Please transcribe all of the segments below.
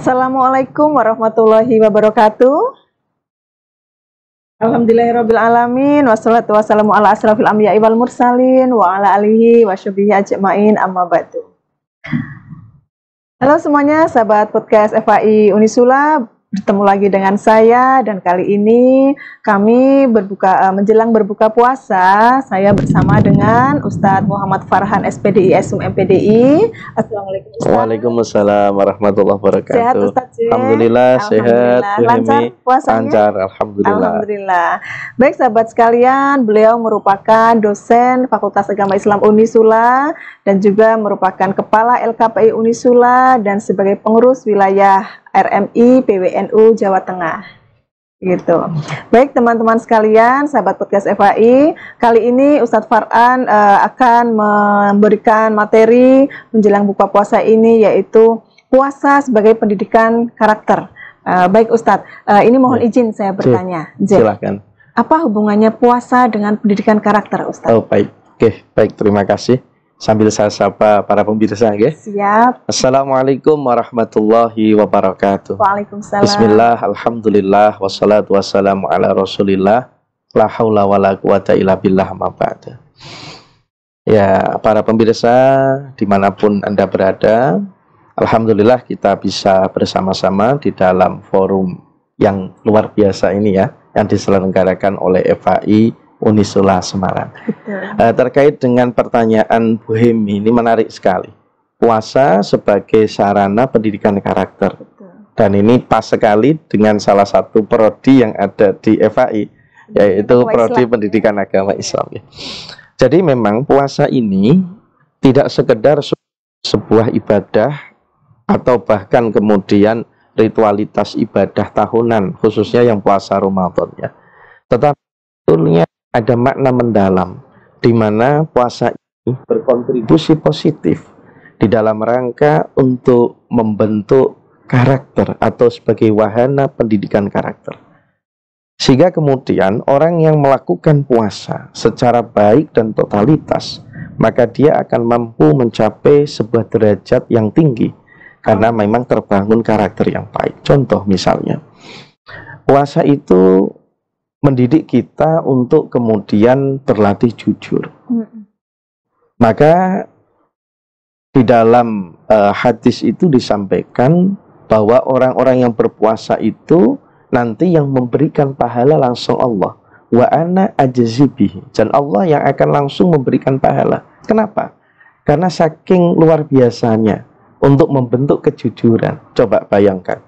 Assalamualaikum warahmatullahi wabarakatuh. Alhamdulillahirabbil alamin wassalatu wassalamu ala asrafil anbiya'i wal mursalin wa ala alihi washabihi ajmain amma ba'du. Halo semuanya, sahabat podcast FAI Unisula, bertemu lagi dengan saya dan kali ini kami menjelang berbuka puasa. Saya bersama dengan Ustadz Muhammad Farhan SPDI SUM MPDI. Assalamualaikum Ustadz. Waalaikumsalam warahmatullahi wabarakatuh. Sehat Ustadz? Alhamdulillah sehat. Lancar puasanya? Lancar, alhamdulillah. Alhamdulillah. Baik sahabat sekalian, beliau merupakan dosen Fakultas Agama Islam Unisula dan juga merupakan Kepala LKPI Unisula dan sebagai pengurus wilayah RMI PWNU Jawa Tengah. Gitu. Baik teman-teman sekalian, sahabat podcast FAI, kali ini Ustadz Farhan akan memberikan materi menjelang buka puasa ini, yaitu puasa sebagai pendidikan karakter. Baik Ustadz, ini mohon izin saya bertanya. Silakan. Apa hubungannya puasa dengan pendidikan karakter, Ustadz? Oh baik, oke, baik, terima kasih. Sambil saya sapa para pemirsa, ya. Siap. Assalamualaikum warahmatullahi wabarakatuh. Waalaikumsalam. Bismillah, alhamdulillah, wassalatu wassalamu ala rasulillah, la haula wa la quwata illa billah ma ba'da. Ya, para pemirsa dimanapun Anda berada, alhamdulillah kita bisa bersama-sama di dalam forum yang luar biasa ini ya, yang diselenggarakan oleh FAI Unisula Semarang. Terkait dengan pertanyaan Bu Hemi, ini menarik sekali. Puasa sebagai sarana pendidikan karakter. Dan ini pas sekali dengan salah satu prodi yang ada di FAI, yaitu prodi pendidikan agama Islam. Jadi memang puasa ini tidak sekedar sebuah ibadah atau bahkan kemudian ritualitas ibadah tahunan, khususnya yang puasa Ramadan ya. Tetapi sebetulnya ada makna mendalam di mana puasa ini berkontribusi positif di dalam rangka untuk membentuk karakter atau sebagai wahana pendidikan karakter. Sehingga kemudian orang yang melakukan puasa secara baik dan totalitas, maka dia akan mampu mencapai sebuah derajat yang tinggi karena memang terbangun karakter yang baik. Contoh misalnya, puasa itu mendidik kita untuk kemudian berlatih jujur. Maka di dalam hadis itu disampaikan bahwa orang-orang yang berpuasa itu nanti yang memberikan pahala langsung Allah. Wa ana ajzibihi, dan Allah yang akan langsung memberikan pahala. Kenapa? Karena saking luar biasanya untuk membentuk kejujuran. Coba bayangkan,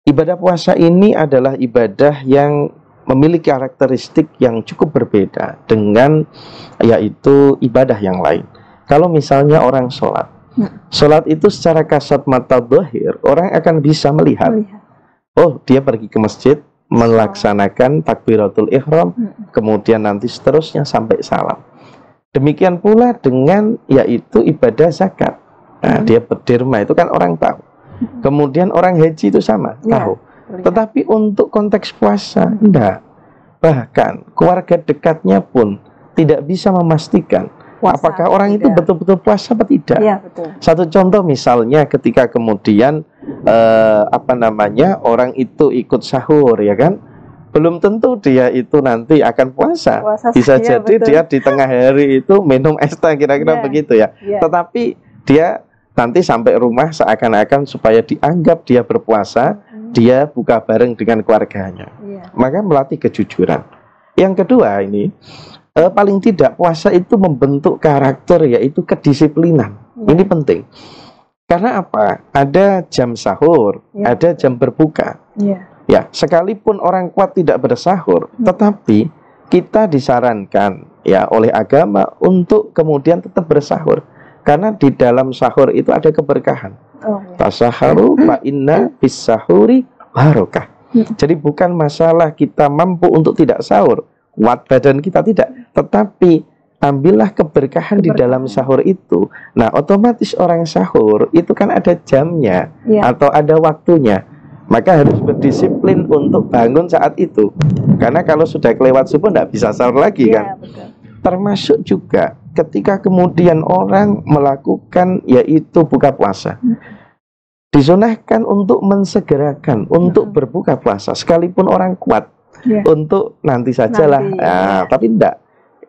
ibadah puasa ini adalah ibadah yang memiliki karakteristik yang cukup berbeda dengan yaitu ibadah yang lain. Kalau misalnya orang sholat, sholat itu secara kasat mata zahir orang akan bisa melihat, oh dia pergi ke masjid melaksanakan takbiratul ihram, kemudian nanti seterusnya sampai salam. Demikian pula dengan yaitu ibadah zakat. Nah, dia berderma itu kan orang tahu. Kemudian orang haji itu sama, tahu. Tetapi untuk konteks puasa, enggak. Bahkan keluarga dekatnya pun tidak bisa memastikan puasa, apakah orang itu betul-betul puasa atau tidak. Ya, betul. Satu contoh misalnya ketika kemudian orang itu ikut sahur, ya kan, belum tentu dia itu nanti akan puasa. Bisa jadi betul. Dia di tengah hari itu minum es teh, kira-kira begitu ya. Tetapi dia nanti sampai rumah seakan-akan supaya dianggap dia berpuasa, dia buka bareng dengan keluarganya. Maka melatih kejujuran. Yang kedua ini, paling tidak puasa itu membentuk karakter, yaitu kedisiplinan. Ini penting. Karena apa? Ada jam sahur, ada jam berbuka. Ya, sekalipun orang kuat tidak bersahur, tetapi kita disarankan ya oleh agama untuk kemudian tetap bersahur. Karena di dalam sahur itu ada keberkahan. Tasaharu fa inna bis sahuri barokah. Jadi bukan masalah kita mampu untuk tidak sahur, kuat badan kita tidak, tetapi ambillah keberkahan di dalam sahur itu. Nah, otomatis orang sahur itu kan ada jamnya atau ada waktunya. Maka harus berdisiplin untuk bangun saat itu. Karena kalau sudah kelewat subuh tidak bisa sahur lagi kan. Betul. Termasuk juga ketika kemudian orang melakukan yaitu buka puasa. disunahkan untuk mensegerakan, untuk berbuka puasa, sekalipun orang kuat, untuk nanti sajalah. Tapi enggak,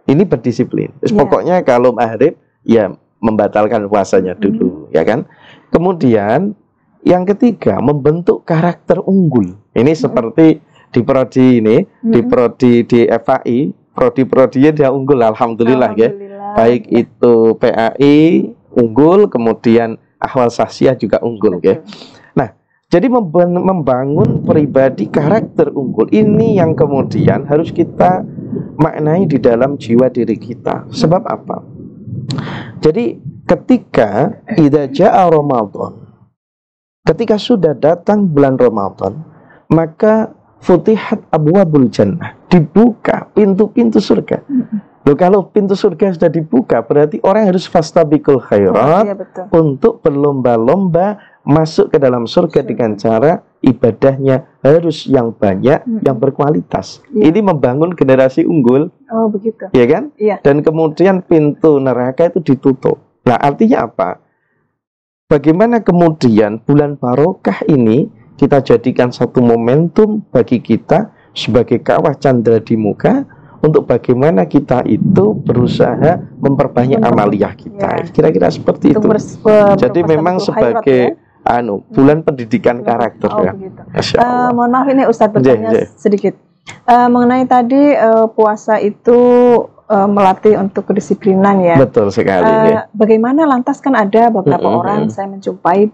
ini berdisiplin. Pokoknya kalau maghrib, ya membatalkan puasanya dulu, ya kan. Kemudian yang ketiga, membentuk karakter unggul. Ini seperti di prodi ini, di prodi di FAI, prodi-prodinya dia unggul, alhamdulillah ya. Baik itu PAI unggul, kemudian ahwal sahsiah juga unggul ya. Nah, jadi membangun pribadi karakter unggul ini yang kemudian harus kita maknai di dalam jiwa diri kita. Sebab apa? Jadi ketika idza jaa Ramadan, ketika sudah datang bulan Ramadan, maka futihat abwabul jannah, dibuka pintu-pintu surga. Loh, kalau pintu surga sudah dibuka, berarti orang harus fastabiqul khairat, untuk berlomba-lomba masuk ke dalam surga dengan cara ibadahnya harus yang banyak, yang berkualitas. Ini membangun generasi unggul. Oh, begitu. Ya kan? Dan kemudian pintu neraka itu ditutup. Nah, artinya apa? Bagaimana kemudian bulan barokah ini kita jadikan satu momentum bagi kita sebagai kawah candra di muka, untuk bagaimana kita itu berusaha memperbanyak amaliyah kita. Kira-kira seperti itu. Jadi memang sebagai bulan pendidikan karakter. Mohon maaf ini Ustadz bertanya sedikit mengenai tadi puasa itu melatih untuk kedisiplinan ya. Betul sekali. Bagaimana lantas kan ada beberapa orang saya menjumpai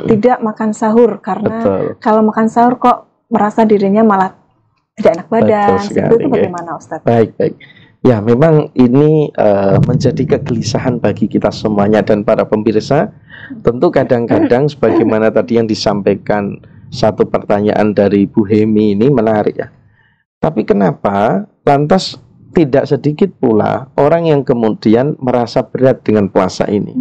tidak makan sahur karena kalau makan sahur kok merasa dirinya malah tidak enak badan. Itu bagaimana Ustadz? Baik. Ya, memang ini menjadi kegelisahan bagi kita semuanya dan para pemirsa. Tentu kadang-kadang sebagaimana tadi yang disampaikan satu pertanyaan dari Bu Hemi ini menarik ya. Tapi kenapa lantas tidak sedikit pula orang yang kemudian merasa berat dengan puasa ini?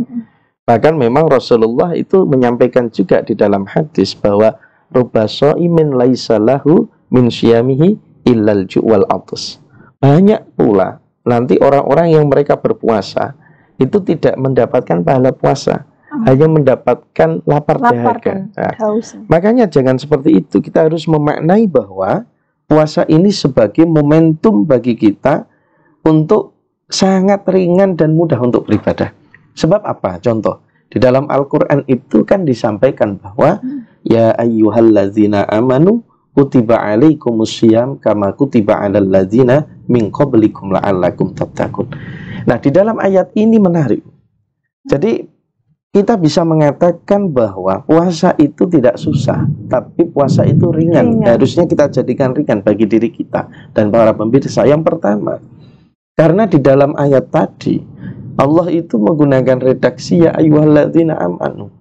Bahkan memang Rasulullah itu menyampaikan juga di dalam hadis bahwa rubba shaimin laisa lahu min syiyamihi illal ju'wal atus. Banyak pula nanti orang-orang yang mereka berpuasa itu tidak mendapatkan pahala puasa, hanya mendapatkan lapar dahaga. Makanya jangan seperti itu. Kita harus memaknai bahwa puasa ini sebagai momentum bagi kita untuk sangat ringan dan mudah untuk beribadah. Sebab apa? Contoh, di dalam Al-Quran itu kan disampaikan bahwa ya ayyuhalladzina amanu kutiba alaikumusiyam kama kutiba alal ladzina min qablikum la'allakum tattaqun. Nah, di dalam ayat ini menarik. Jadi kita bisa mengatakan bahwa puasa itu tidak susah, tapi puasa itu ringan. Harusnya kita jadikan ringan bagi diri kita dan para pemirsa. Yang pertama, karena di dalam ayat tadi Allah itu menggunakan redaksi ya ayyuhalladzina amanu.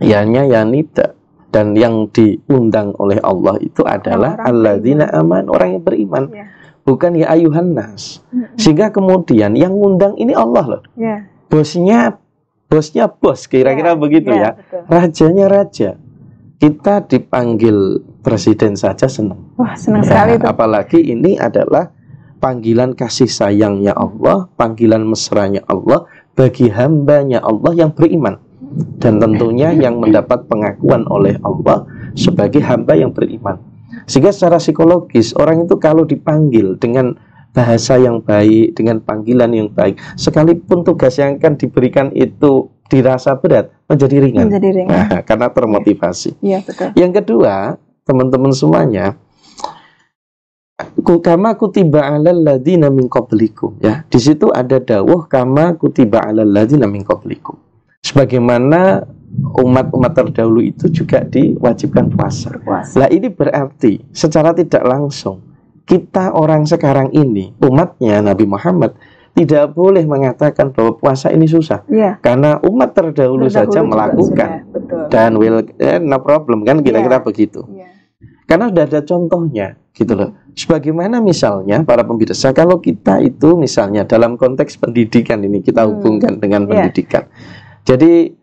Ya-nya ya nida. Dan yang diundang oleh Allah itu adalah alladzina aman, orang yang beriman. Bukan ya ayuhan nas. Sehingga kemudian yang undang ini Allah loh. Bosnya bos, kira-kira begitu ya. Betul. Rajanya raja. Kita dipanggil presiden saja senang. Wah, senang sekali itu. Apalagi ini adalah panggilan kasih sayangnya Allah, panggilan mesranya Allah bagi hambanya Allah yang beriman. Dan tentunya yang mendapat pengakuan oleh Allah sebagai hamba yang beriman. Sehingga secara psikologis orang itu kalau dipanggil dengan bahasa yang baik, dengan panggilan yang baik, sekalipun tugas yang akan diberikan itu dirasa berat, menjadi ringan. Nah, karena termotivasi. Betul. Yang kedua, teman-teman semuanya, kama kutiba alal ladzina min qablikum, ya. Di situ ada dawuh kama kutiba alal ladzina min qablikum. Sebagaimana umat-umat terdahulu itu juga diwajibkan puasa. Lah ini berarti secara tidak langsung kita orang sekarang ini, umatnya Nabi Muhammad, tidak boleh mengatakan bahwa puasa ini susah. Karena umat terdahulu saja melakukan. Dan no problem kan, kira-kira begitu. Karena sudah ada contohnya gitu loh. Sebagaimana misalnya para pemirsa, kalau kita itu misalnya dalam konteks pendidikan ini kita hubungkan dengan pendidikan. Jadi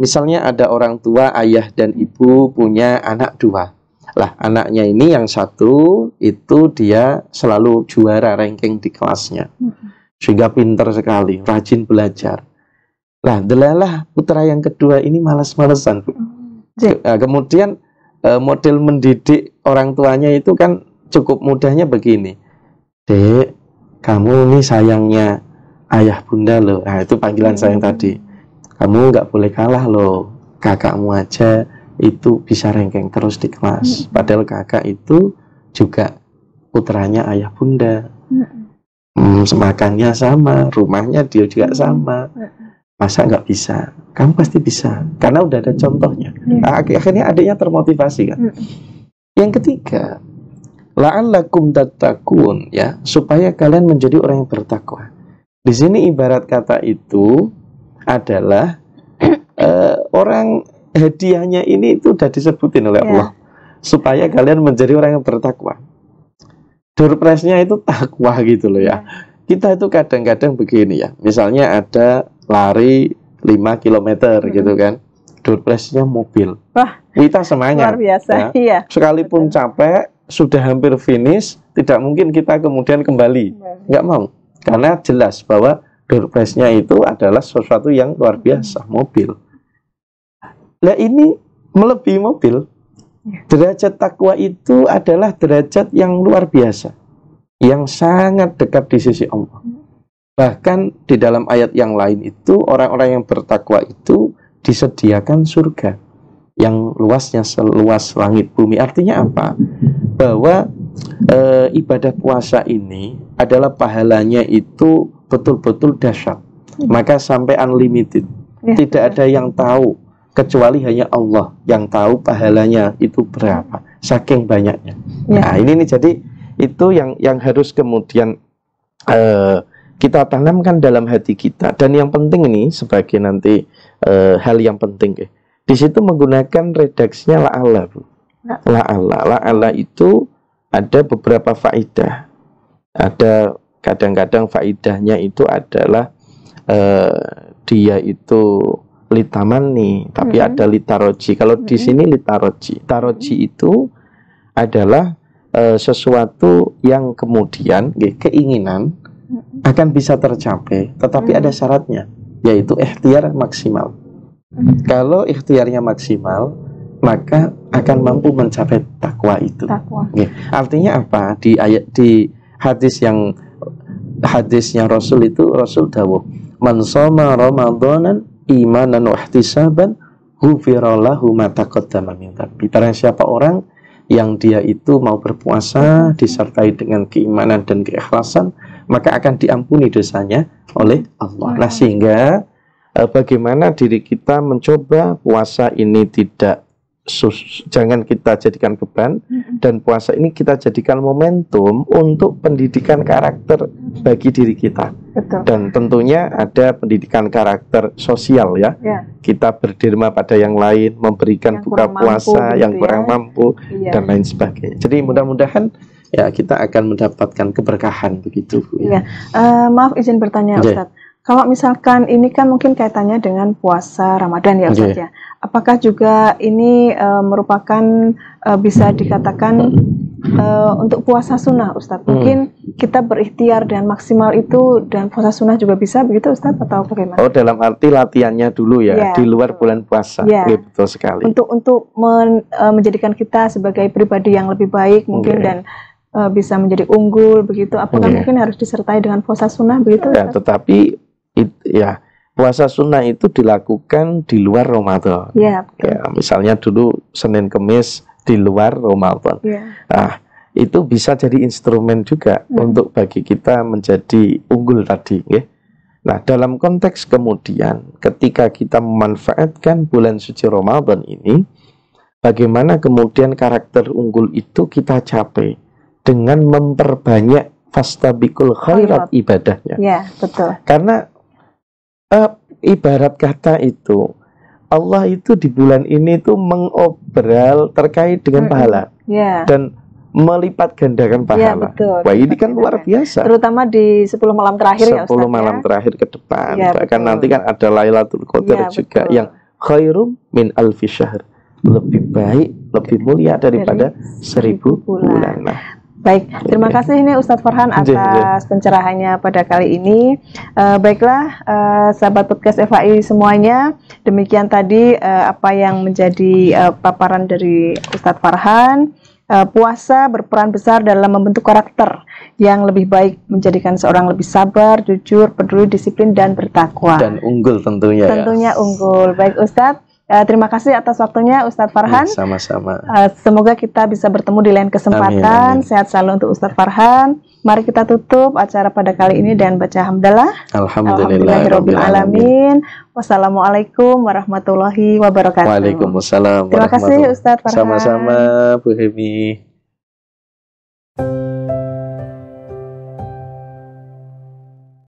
misalnya ada orang tua, ayah dan ibu punya anak dua. Lah anaknya ini yang satu itu dia selalu juara ranking di kelasnya, sehingga pinter sekali, rajin belajar. Lah delalah putra yang kedua ini malas-malesan, Bu. Kemudian model mendidik orang tuanya itu kan cukup mudahnya begini. Dek, kamu nih sayangnya ayah bunda loh. Nah, itu panggilan sayang tadi. Kamu nggak boleh kalah loh. Kakakmu aja itu bisa ranking terus di kelas. Padahal kakak itu juga putranya ayah bunda. Makannya sama, rumahnya dia juga sama. Masa nggak bisa? Kamu pasti bisa, karena udah ada contohnya. Akhirnya adiknya termotivasi kan. Yang ketiga, la'allakum tattaqun, ya, supaya kalian menjadi orang yang bertakwa. Di sini ibarat kata itu adalah orang hadiahnya ini itu udah disebutin oleh Allah, supaya kalian menjadi orang yang bertakwa. Door prize-nya itu takwa gitu loh ya. Kita itu kadang-kadang begini ya, misalnya ada lari 5 km gitu kan, door prize-nya mobil. Wah, kita semangat. Luar biasa. Ya. Iya. Sekalipun capek, sudah hampir finish, tidak mungkin kita kemudian kembali. Nggak mau. Karena jelas bahwa door prize-nya itu adalah sesuatu yang luar biasa, mobil. Nah ini melebihi mobil. Derajat takwa itu adalah derajat yang luar biasa, yang sangat dekat di sisi Allah. Bahkan di dalam ayat yang lain itu, orang-orang yang bertakwa itu disediakan surga yang luasnya seluas langit bumi. Artinya apa? Bahwa ibadah puasa ini adalah pahalanya itu betul-betul dahsyat. Maka sampai unlimited. Tidak ada yang tahu kecuali hanya Allah yang tahu pahalanya itu berapa, saking banyaknya. Nah ini nih, jadi itu yang harus kemudian kita tanamkan dalam hati kita. Dan yang penting ini sebagai nanti hal yang penting di situ menggunakan redaksinya la'alla, Bu. La'alla itu ada beberapa faidah. Ada kadang-kadang faidahnya itu adalah dia itu litamani, tapi ada litaroji. Kalau di sini litaroji. Taroji itu adalah sesuatu yang kemudian keinginan akan bisa tercapai, tetapi ada syaratnya, yaitu ikhtiar maksimal. Kalau ikhtiarnya maksimal, maka akan mampu mencapai takwa itu. Artinya apa? Di hadisnya Rasul itu, Rasul dawuh, man shoma ramadanan imanan wa ihtisaban ghufira lahu ma taqaddama min dhanbi. Barang siapa orang yang dia itu mau berpuasa disertai dengan keimanan dan keikhlasan, maka akan diampuni dosanya oleh Allah. Nah, sehingga bagaimana diri kita mencoba puasa ini jangan kita jadikan beban, dan puasa ini kita jadikan momentum untuk pendidikan karakter bagi diri kita. Betul. Dan tentunya ada pendidikan karakter sosial ya. Kita berderma pada yang lain, memberikan buka puasa yang kurang mampu dan lain sebagainya. Jadi mudah-mudahan ya kita akan mendapatkan keberkahan begitu. Maaf izin bertanya Ustadz. Kalau misalkan ini kan mungkin kaitannya dengan puasa Ramadan ya Ustadz ya. Apakah juga ini merupakan bisa dikatakan untuk puasa sunnah Ustadz? Mungkin kita berikhtiar dan maksimal itu, dan puasa sunnah juga bisa begitu Ustadz, atau bagaimana? Oh, dalam arti latihannya dulu ya, di luar bulan puasa. Betul sekali. Untuk menjadikan kita sebagai pribadi yang lebih baik mungkin dan bisa menjadi unggul begitu. Apakah mungkin harus disertai dengan puasa sunnah begitu? Ya, tetapi puasa sunnah itu dilakukan di luar Ramadan. Ya, misalnya dulu Senin Kemis di luar Ramadan. Nah, itu bisa jadi instrumen juga untuk bagi kita menjadi unggul tadi. Nah, dalam konteks kemudian ketika kita memanfaatkan bulan suci Ramadan ini, bagaimana kemudian karakter unggul itu kita capai dengan memperbanyak fastabiqul khairat ibadahnya. Ya, betul. Karena ibarat kata itu, Allah itu di bulan ini tuh mengobral terkait dengan pahala dan melipat gandakan pahala. Wah, ini kan luar biasa. Terutama di 10 malam terakhir 10 malam terakhir ke depan. Bahkan nanti kan ada Lailatul Qadar juga yang khairum min alfi syahr. Lebih baik, lebih mulia daripada 1000 bulan. Nah, Baik, terima kasih ini Ustadz Farhan atas pencerahannya pada kali ini. Baiklah, sahabat podcast FAI semuanya, demikian tadi apa yang menjadi paparan dari Ustadz Farhan. Puasa berperan besar dalam membentuk karakter yang lebih baik, menjadikan seorang lebih sabar, jujur, peduli, disiplin, dan bertakwa. Dan unggul tentunya. Tentunya ya. Unggul. Baik Ustadz. Terima kasih atas waktunya Ustadz Farhan. Sama-sama. Semoga kita bisa bertemu di lain kesempatan. Amin. Sehat selalu untuk Ustadz Farhan. Mari kita tutup acara pada kali ini dan baca hamdalah. Alhamdulillahirabbil alamin. Wassalamualaikum warahmatullahi wabarakatuh. Waalaikumsalam. Terima kasih Ustadz Farhan. Sama-sama Bu Hemi.